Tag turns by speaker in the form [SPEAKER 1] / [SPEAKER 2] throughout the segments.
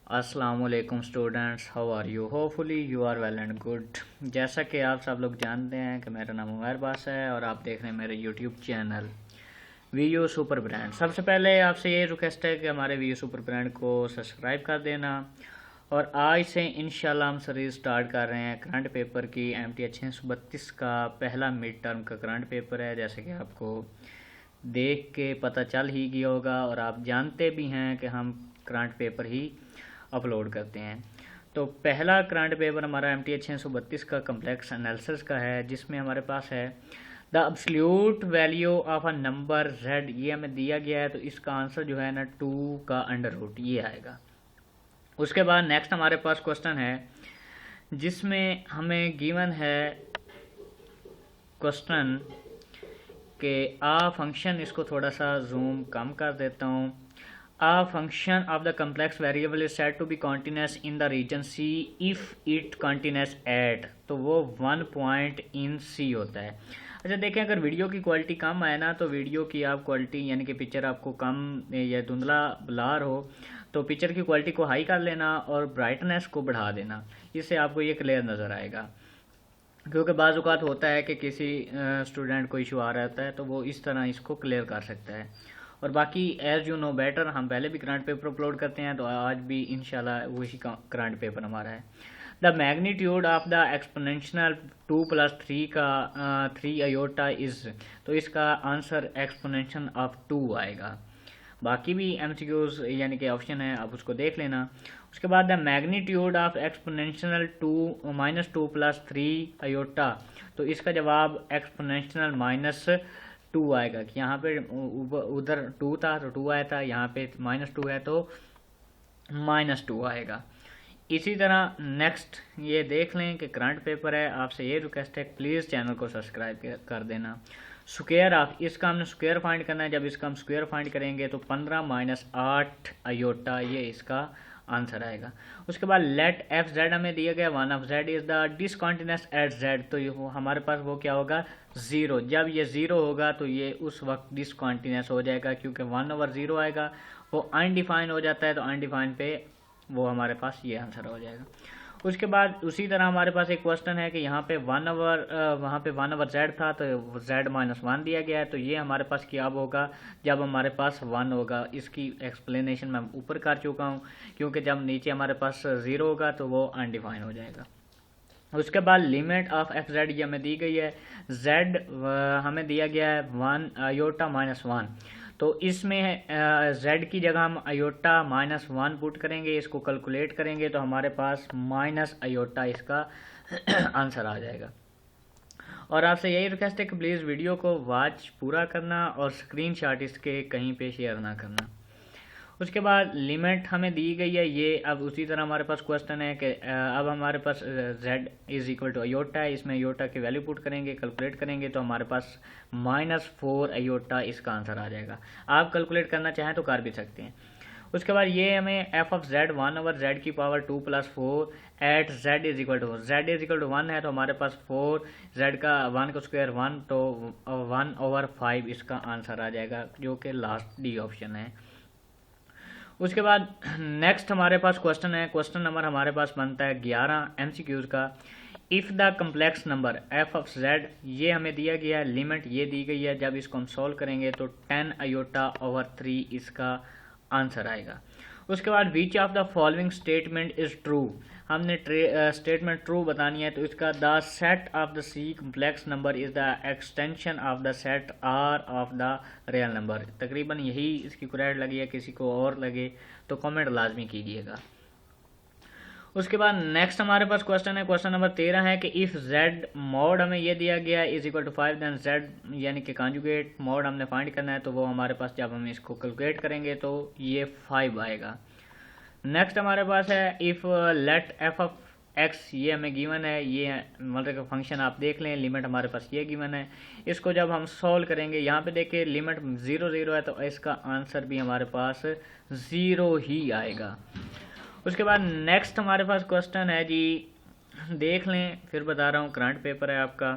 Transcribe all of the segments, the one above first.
[SPEAKER 1] अस्सलाम वालेकुम students, how are you? Hopefully you are well and good. जैसा कि आप सब लोग जानते हैं कि मेरा नाम उमर बास है और आप देख रहे हैं मेरे YouTube channel Vu super brand. सबसे पहले आपसे ये रिक्वेस्ट है कि हमारे वीयू सुपर ब्रांड को सब्सक्राइब कर देना। और आज से इंशाल्लाह हम सीरीज स्टार्ट कर रहे हैं करंट पेपर की। MT 632 का पहला मिड टर्म का करंट पेपर है, जैसे कि आपको देख के पता चल ही गया होगा और आप जानते भी हैं कि हम करंट पेपर ही अपलोड करते हैं। तो पहला करंट पेपर हमारा MT 632 का कम्प्लेक्स एनालिसिस का है, जिसमें हमारे पास है the absolute value of a number z। ये हमें दिया गया है, तो इसका आंसर जो है ना 2 का अंडर रूट ये आएगा। उसके बाद नेक्स्ट हमारे पास क्वेश्चन है जिसमें हमें गिवन है क्वेश्चन के फंक्शन, इसको थोड़ा सा जूम कम कर देता हूँ। A function of the complex variable is said to be continuous in the region C if it continuous at, तो वो 1 point in C होता है। अच्छा देखें, अगर वीडियो की क्वालिटी कम आए ना तो वीडियो की आप क्वालिटी यानी कि पिक्चर आपको कम या धुंधला ब्लर हो तो पिक्चर की क्वालिटी को हाई कर लेना और ब्राइटनेस को बढ़ा देना, इससे आपको ये क्लियर नज़र आएगा। क्योंकि बाज़ औक़ात होता है कि किसी स्टूडेंट को इशू आ रहता है तो वो इस तरह इसको क्लियर कर सकता है। और बाकी एज़ यू नो बेटर, हम पहले भी करंट पेपर अपलोड करते हैं तो आज भी इंशाल्लाह वही करंट पेपर हमारा है। The magnitude of the exponential 2 + 3 का 3 आयोटा इज़, तो इसका आंसर एक्सपोनेंशियल ऑफ 2 आएगा। बाकी भी MCQs यानी कि ऑप्शन है, आप उसको देख लेना। उसके बाद the magnitude of exponential 2 -2 + 3 iota, तो इसका जवाब एक्सपोनेंशियल -2 आएगा कि यहाँ पे उधर 2 था तो 2 आया था, यहाँ पे -2 है तो -2 आएगा। इसी तरह नेक्स्ट ये देख लें कि करंट पेपर है। आपसे ये रिक्वेस्ट है प्लीज़ चैनल को सब्सक्राइब कर देना। स्क्वायर ऑफ, इसका हमने स्क्वायर फाइंड करना है। जब इसका हम स्क्वायर फाइंड करेंगे तो 15 - 8 आयोटा ये इसका आंसर आएगा। उसके बाद लेट एफ जेड हमें दिया गया 1 of z is the discontinuous at z, तो ये हमारे पास वो क्या होगा 0। जब ये 0 होगा तो ये उस वक्त डिसकॉन्टिन्यूस हो जाएगा, क्योंकि 1/0 आएगा, वो अनडिफाइन हो जाता है, तो अनडिफाइन पे वो हमारे पास ये आंसर हो जाएगा। उसके बाद उसी तरह हमारे पास एक क्वेश्चन है कि यहाँ पे वहाँ पे 1/z था तो z -1 दिया गया है, तो ये हमारे पास क्या होगा जब हमारे पास 1 होगा। इसकी एक्सप्लेनेशन मैं ऊपर कर चुका हूँ, क्योंकि जब नीचे हमारे पास 0 होगा तो वो अनडिफाइन हो जाएगा। उसके बाद लिमिट ऑफ f(z) ये हमें दी गई है। z हमें दिया गया है 1 आयोटा -1, तो इसमें z की जगह हम आयोटा -1 पुट करेंगे, इसको कैलकुलेट करेंगे तो हमारे पास माइनस आयोटा इसका आंसर आ जाएगा। और आपसे यही रिक्वेस्ट है कि प्लीज़ वीडियो को वॉच पूरा करना और स्क्रीनशॉट इसके कहीं पे शेयर ना करना। उसके बाद लिमिट हमें दी गई है ये। अब उसी तरह हमारे पास क्वेश्चन है कि अब हमारे पास z = आयोटा है, इसमें आयोटा की वैल्यू पुट करेंगे, कैलकुलेट करेंगे तो हमारे पास -4 आयोटा इसका आंसर आ जाएगा। आप कैलकुलेट करना चाहें तो कर भी सकते हैं। उसके बाद ये हमें f(z) 1/z की पावर 2 + 4 एट z 1 है, तो हमारे पास 4 z का 1 का स्क्वायर 1, तो 1/5 इसका आंसर आ जाएगा, जो कि लास्ट डी ऑप्शन है। उसके बाद नेक्स्ट हमारे पास क्वेश्चन है, क्वेश्चन नंबर हमारे पास बनता है 11 MCQs का। If the complex number f(z) ये हमें दिया गया है, लिमिट ये दी गई है, जब इसको हम सॉल्व करेंगे तो 10 आयोटा/3 इसका आंसर आएगा। उसके बाद which of the following statement is true, हमने स्टेटमेंट ट्रू बतानी है, तो इसका the set of the C complex number is the extension of the set R of the real number. तकरीबन यही इसकी करेक्ट लगी है, किसी को और लगे तो कमेंट लाजमी कीजिएगा। उसके बाद नेक्स्ट हमारे पास क्वेश्चन है, क्वेश्चन नंबर 13 है कि इफ़ z मॉड हमें ये दिया गया है = 5, देन z यानी कि कॉन्जुगेट मॉड हमने फाइंड करना है, तो वो हमारे पास जब हम इसको कैलकुलेट करेंगे तो ये 5 आएगा। नेक्स्ट हमारे पास है इफ़ लेट f(x) ये हमें गिवन है, ये मतलब का फंक्शन आप देख लें, लिमिट हमारे पास ये गिवन है। इसको जब हम सॉल्व करेंगे, यहाँ पे देखिए लिमिट 0 है, तो इसका आंसर भी हमारे पास 0 ही आएगा। उसके बाद नेक्स्ट हमारे पास क्वेश्चन है जी, देख लें, फिर बता रहा हूँ, करंट पेपर है आपका।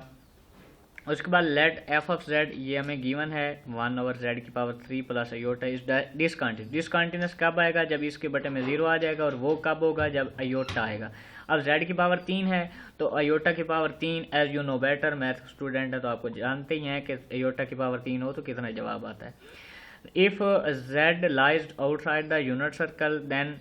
[SPEAKER 1] उसके बाद लेट एफ ऑफ जेड, ये हमें गिवन है 1/z³ plus iota is discontinuous. Discontinuous कब आएगा? जब इसके बटे में 0 आ जाएगा, और वो कब होगा? जब अयोटा आएगा। अब z³ 3 है तो iota as you know better, math student है तो आपको जानते ही हैं कि अयोटा⁴ हो तो कितना जवाब आता है। If z lies outside the unit circle then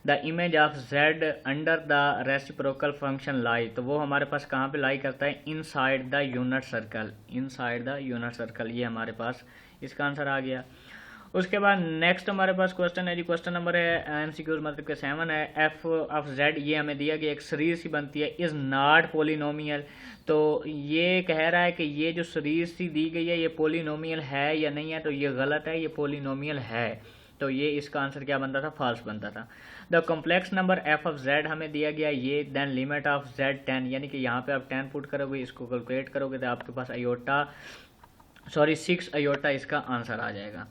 [SPEAKER 1] the image of z under the reciprocal function lie, तो वो हमारे पास कहाँ पे लाई करता है? Inside the unit circle, inside the unit circle. ये हमारे पास इसका आंसर आ गया। उसके बाद नेक्स्ट हमारे पास क्वेश्चन है जी, क्वेश्चन नंबर है MCQ मतलब के 7 है। एफ ऑफ जेड ये हमें दिया गया, एक सीरीज सी बनती है, इज नॉट पोलिनोमियल। तो ये कह रहा है कि ये जो सीरीज सी दी गई है ये पोलिनोमियल है या नहीं है, तो ये गलत है, ये पोलिनोमियल है। तो ये इसका आंसर क्या बनता था? फॉल्स बनता था। The complex number F of Z हमें दिया गया ये, देन लिमिट ऑफ जेड 10, यानी कि यहाँ पे आप 10 पुट करोगे, इसको कैलकुलेट करोगे तो आपके पास 6 अयोटा इसका आंसर आ जाएगा।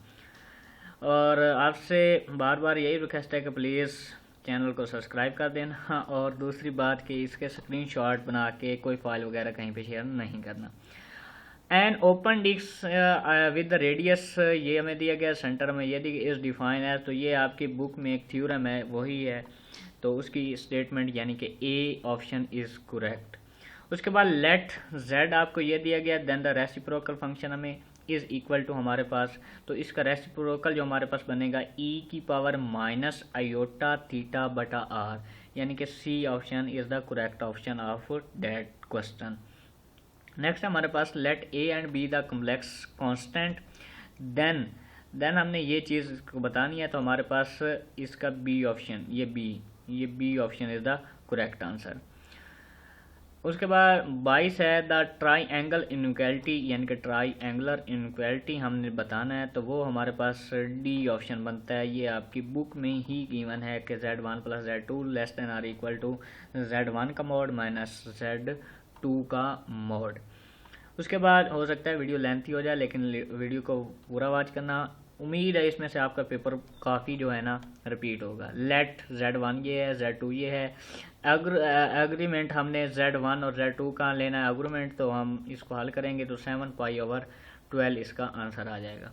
[SPEAKER 1] और आपसे बार बार यही रिक्वेस्ट है कि प्लीज़ चैनल को सब्सक्राइब कर देना, और दूसरी बात कि इसके स्क्रीनशॉट बना के कोई फाइल वगैरह कहीं पे शेयर नहीं करना। An open disc with the radius, ये हमें दिया गया सेंटर में, यदि इज डिफाइन है, तो ये आपकी बुक में एक थ्योरम है वही है, तो उसकी स्टेटमेंट यानी कि ए ऑप्शन इज करेक्ट। उसके बाद लेट जेड आपको ये दिया गया, देन द रेसिप्रोकल फंक्शन हमें इज इक्वल टू हमारे पास, तो इसका रेसिप्रोकल जो हमारे पास बनेगा e⁻∞θ/r, यानी कि C option is the correct option of that question. Next हमारे पास let a and b the complex constant, then हमने ये चीज़ को बतानी है, तो हमारे पास इसका बी ऑप्शन, ये B option is the correct answer. उसके बाद 22 है द ट्राईएंगल इनइक्वालिटी, यानी कि ट्राईएंगुलर इनइक्वालिटी हमने बताना है, तो वो हमारे पास डी ऑप्शन बनता है। ये आपकी बुक में ही गिवन है कि z1 + z2 less than or equal to z1 का मॉड माइनस z2 का मॉड। उसके बाद हो सकता है वीडियो लेंथी हो जाए, लेकिन वीडियो को पूरा वॉच करना। उम्मीद है इसमें से आपका पेपर काफ़ी जो है ना रिपीट होगा। लेट z1 ये है, z2 ये है, एग्रीमेंट हमने z1 और z2 का लेना है एग्रीमेंट, तो हम इसको हल करेंगे तो 7π/12 इसका आंसर आ जाएगा।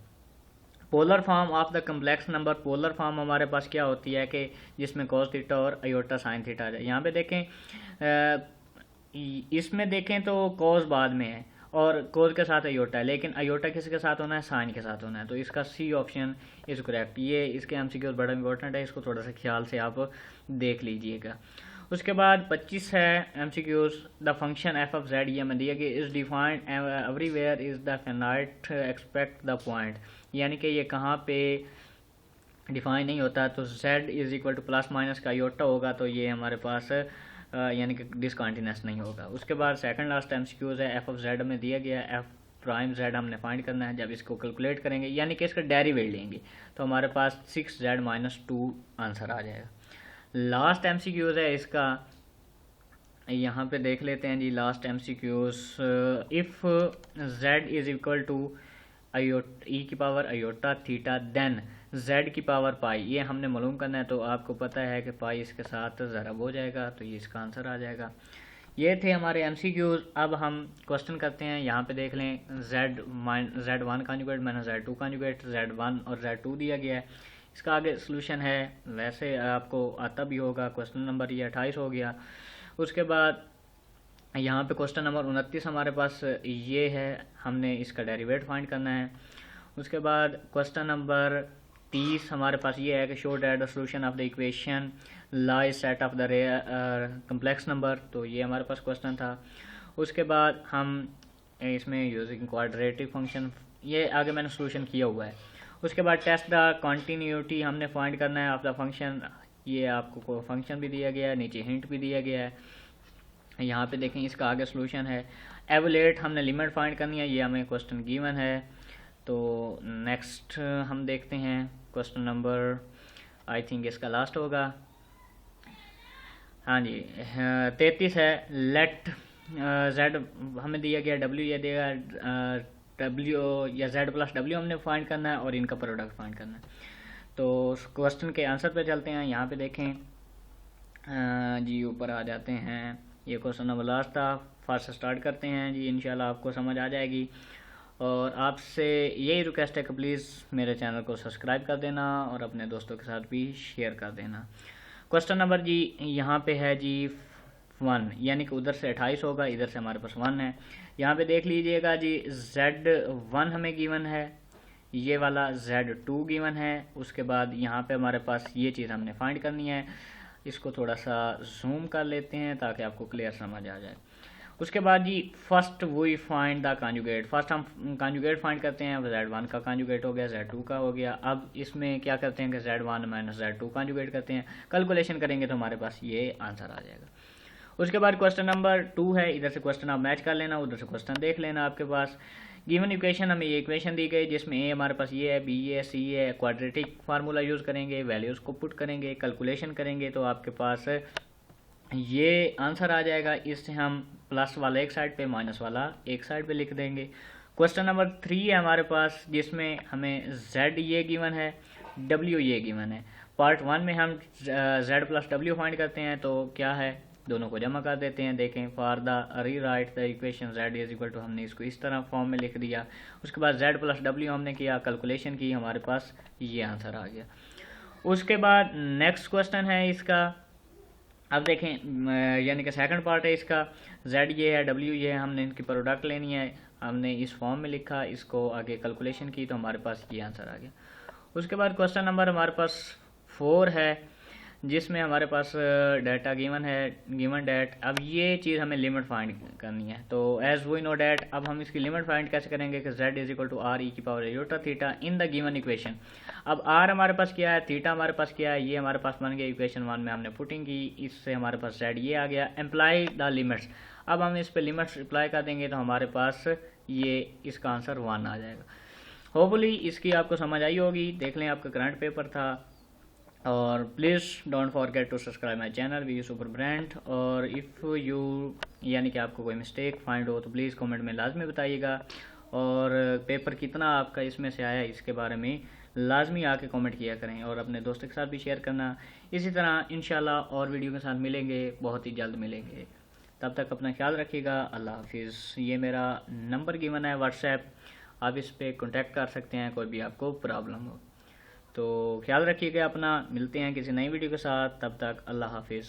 [SPEAKER 1] Polar form of the complex number, polar form हमारे पास क्या होती है कि जिसमें cos थीटा और अयोटा साइन थीटा आ जाए। यहाँ पे देखें, इसमें देखें तो cos बाद में है और कोज के साथ अयोटा है, लेकिन अयोटा किसके साथ होना है? साइन के साथ होना है, तो इसका सी ऑप्शन इज करेक्ट। ये इसके MCQ बड़ा इंपॉर्टेंट है, इसको थोड़ा सा ख्याल से आप देख लीजिएगा। उसके बाद 25 है MCQs, the function F of Z, ये मैं दिया कि is defined everywhere is the finite expect the point, यानी कि ये कहाँ पे डिफाइन नहीं होता, तो z is equal two plus minus का अयोटा होगा, तो ये हमारे पास यानी कि डिसकंटिन्यूस नहीं होगा। उसके बाद सेकंड लास्ट MCQs है, एफ ऑफ जेड में दिया गया है, एफ प्राइम जेड हमने फाइंड करना है। जब इसको कैलकुलेट करेंगे यानी कि इसका डेरिवेटिव लेंगे तो हमारे पास 6z - 2 आंसर आ जाएगा। लास्ट MCQs है इसका, यहाँ पे देख लेते हैं जी last MCQs। If z is equal to e⁻∞θ then z⁻π, ये हमने मालूम करना है, तो आपको पता है कि पाई इसके साथ ज़रब हो जाएगा, तो ये इसका आंसर आ जाएगा। ये थे हमारे MCQs। अब हम क्वेश्चन करते हैं, यहाँ पे देख लें z1 conjugate minus z2 conjugate, z1 और z2 दिया गया है। इसका आगे सोल्यूशन है, वैसे आपको आता भी होगा। क्वेश्चन नंबर ये 28 हो गया। उसके बाद यहाँ पे क्वेश्चन नंबर 29 हमारे पास ये है, हमने इसका डेरिवेटिव फाइंड करना है। उसके बाद क्वेश्चन नंबर 30 हमारे पास ये है कि show that the solution of the equation lie set of the complex number, तो ये हमारे पास क्वेश्चन था। उसके बाद हम इसमें यूजिंग क्वाड्रेटिक फंक्शन, ये आगे मैंने सॉल्यूशन किया हुआ है। उसके बाद टेस्ट द कॉन्टीन्यूटी हमने फाइंड करना है ऑफ द फंक्शन, ये आपको फंक्शन भी दिया गया है, नीचे हिंट भी दिया गया है। यहाँ पे देखें इसका आगे सॉल्यूशन है। एवलेट हमने लिमिट फाइंड करनी है, ये हमें क्वेश्चन गिवन है। तो नेक्स्ट हम देखते हैं क्वेश्चन नंबर, आई थिंक इसका लास्ट होगा, हाँ जी 33 है। लेट z हमें दिया गया, w ये दिया w या z + w हमने फाइंड करना है और इनका प्रोडक्ट फाइंड करना है। तो क्वेश्चन के आंसर पे चलते हैं। यहाँ पे देखें जी ऊपर आ जाते हैं, ये क्वेश्चन नंबर लास्ट था। फास्ट स्टार्ट करते हैं जी, इंशाल्लाह आपको समझ आ जाएगी। और आपसे यही रिक्वेस्ट है कि प्लीज़ मेरे चैनल को सब्सक्राइब कर देना और अपने दोस्तों के साथ भी शेयर कर देना। क्वेश्चन नंबर जी यहाँ पे है जी 1, यानी कि उधर से 28 होगा, इधर से हमारे पास 1 है। यहाँ पे देख लीजिएगा जी Z1 हमें गिवन है, ये वाला Z2 गिवन है। उसके बाद यहाँ पे हमारे पास ये चीज़ हमने फाइंड करनी है। इसको थोड़ा सा जूम कर लेते हैं ताकि आपको क्लियर समझ आ जाए। उसके बाद जी first we find the conjugate. First हम कॉन्जुगेट फाइंड करते हैं। Z1 का कॉन्जुगेट हो गया, Z2 का हो गया। अब इसमें क्या करते हैं कि Z1 माइनस Z2 कॉन्जुगेट करते हैं, कैलकुलेशन करेंगे तो हमारे पास ये आंसर आ जाएगा। उसके बाद क्वेश्चन नंबर 2 है, इधर से क्वेश्चन आप मैच कर लेना, उधर से क्वेश्चन देख लेना। आपके पास गिवन इक्वेशन हमें ये इक्वेशन दी गई जिसमें ए हमारे पास ये है, बी है, सी है। क्वाड्रेटिक फार्मूला यूज़ करेंगे, वैल्यूज़ को पुट करेंगे, कैलकुलेशन करेंगे तो आपके पास ये आंसर आ जाएगा। इससे हम प्लस वाला एक साइड पे, माइनस वाला एक साइड पे लिख देंगे। क्वेश्चन नंबर 3 है हमारे पास जिसमें हमें Z ये गिवन है, W ये गिवन है। पार्ट 1 में हम Z प्लस W फाइंड करते हैं तो क्या है, दोनों को जमा कर देते हैं। देखें, for the rewrite the equation Z is equal to, हमने इसको इस तरह फॉर्म में लिख दिया। उसके बाद Z प्लस W हमने किया, कैलकुलेशन की, हमारे पास ये आंसर आ गया। उसके बाद नेक्स्ट क्वेश्चन है इसका, अब देखें यानी कि सेकंड पार्ट है इसका। Z ये है, W ये है, हमने इनकी प्रोडक्ट लेनी है। हमने इस फॉर्म में लिखा, इसको आगे कैलकुलेशन की तो हमारे पास ये आंसर आ गया। उसके बाद क्वेश्चन नंबर हमारे पास 4 है जिसमें हमारे पास डाटा गिवन है, गिवन डेट। अब ये चीज़ हमें लिमिट फाइंड करनी है। तो एज वी नो डेट, अब हम इसकी लिमिट फाइंड कैसे करेंगे कि Z is equal to r e की power iota theta in the given equation. अब आर हमारे पास क्या है, थीटा हमारे पास क्या है, ये हमारे पास बन गया। इक्वेशन 1 में हमने पुटिंग की, इससे हमारे पास Z ये आ गया। एम्प्लाई द लिमिट्स, अब हम इस पर लिमिट्स अप्लाई कर देंगे तो हमारे पास ये इसका आंसर 1 आ जाएगा। होपफुली इसकी आपको समझ आई होगी। देख लें, आपका करंट पेपर था। और please don't forget to subscribe my channel V super brand. और इफ़ यू यानी कि आपको कोई मिस्टेक फाइंड हो तो प्लीज़ कमेंट में लाजमी बताइएगा। और पेपर कितना आपका इसमें से आया इसके बारे में लाजमी आके कमेंट किया करें और अपने दोस्तों के साथ भी शेयर करना। इसी तरह इंशाल्लाह और वीडियो के साथ मिलेंगे, बहुत ही जल्द मिलेंगे। तब तक अपना ख्याल रखिएगा। अल्लाह हाफिज़। ये मेरा नंबर गिवन है व्हाट्सएप, आप इस पर कॉन्टेक्ट कर सकते हैं कोई भी आपको प्रॉब्लम हो। तो ख्याल रखिएगा अपना, मिलते हैं किसी नई वीडियो के साथ, तब तक अल्लाह हाफिज़।